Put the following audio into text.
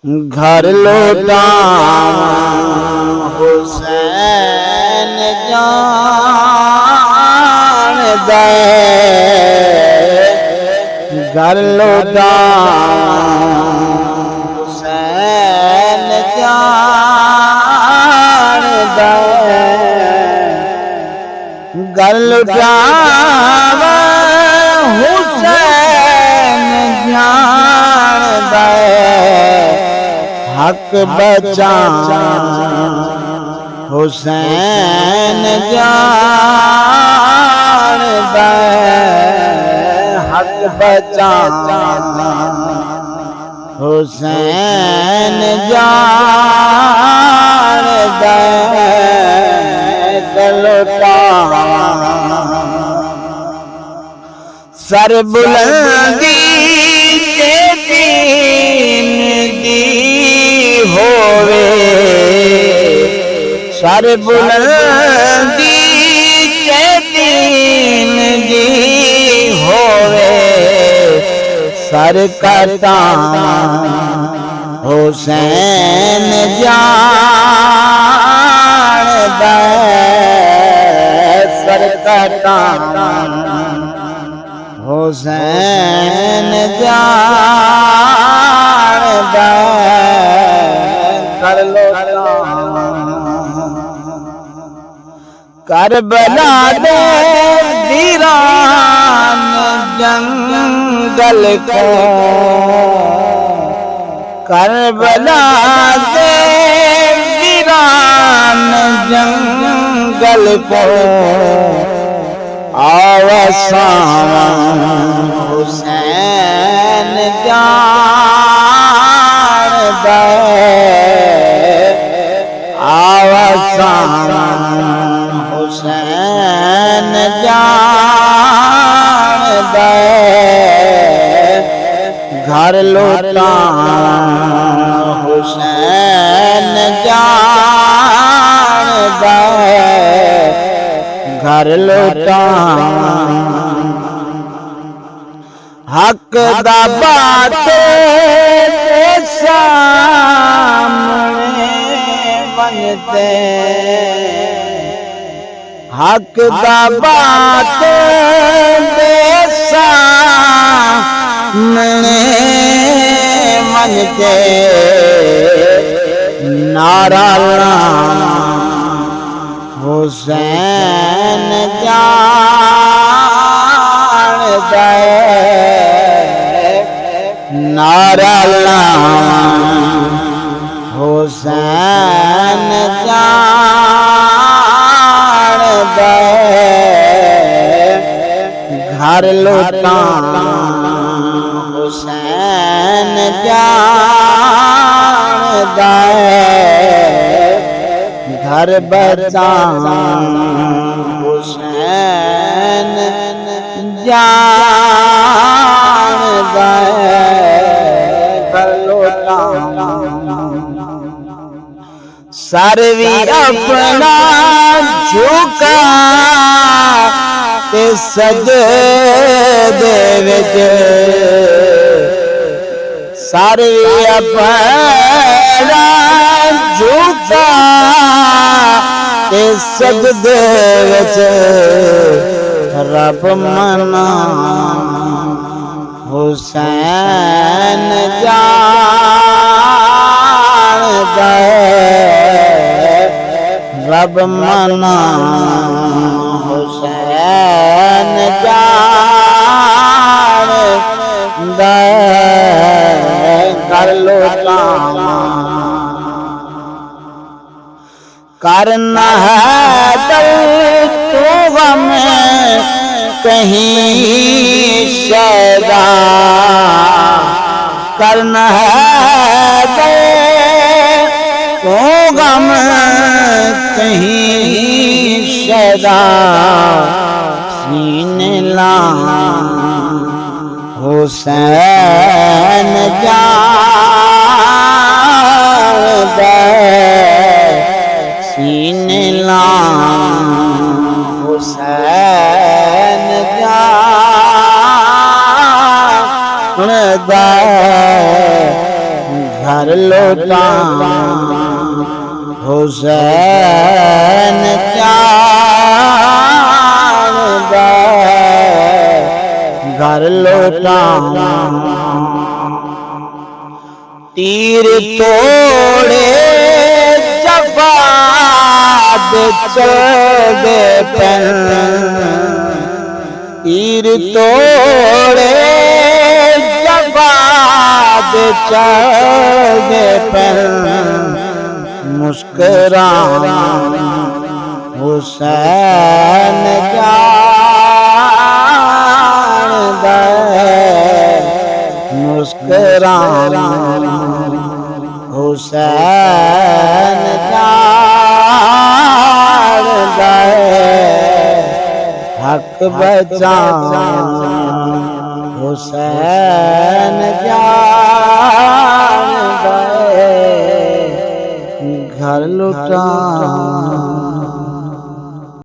घर लौटाऊं हुसैन जान दे, घर लौटाऊं हुसैन जान दे, घर लौटाऊं हुसैन जान दे, हक बचा हुसैन जान दे, हक बचा हुसैन जान दे, गलता सर बुलंदी के दीन दी होवे, सर बुलंदी के दीन दी होवे, सर कटा हुसैन जान दे, सर कटा हुसैन जान दे, कर लो करबला दे वीरान जंगल को, करबला दे वीरान जंगल को, आवासां हुसैन जान दे, आवासां हुसैन जान दे, घर लौटाऊं हुसैन जान दे, घर लौटाऊं हक दा बात ते सामने बनते, हक दा बात ते सामने बनते, नारा हुसैन जान दे, नारा हुसैन जान दे, घर लौटाऊं हुसैन जान दे, घर बचाऊं हुसैन जान दे, घर लौटाऊं सर भी अपना झुका ते सजदे विच, सर भी अपना झुका ते सजदे विच, रब मना हुसैन जान दे, रब मना हुसैन जान दे, कर लौटाऊं करना है दिल तो गम कहीं शैदा, करना है दिल तो गम कहीं शैदा, सीने ला हुसैन जान दे, सीने ला हुसैन जान दे, घर लौटा हुसैन जानदा घर लौटा तीर तोड़े जवाद चढ़े पर तीर तोड़े जवाद चढ़े पर मुस्कुराना हुसैन जानदा मुस्कुराना हुसैन जानदा हक बचाना हुसैन जानदा घर लुटाना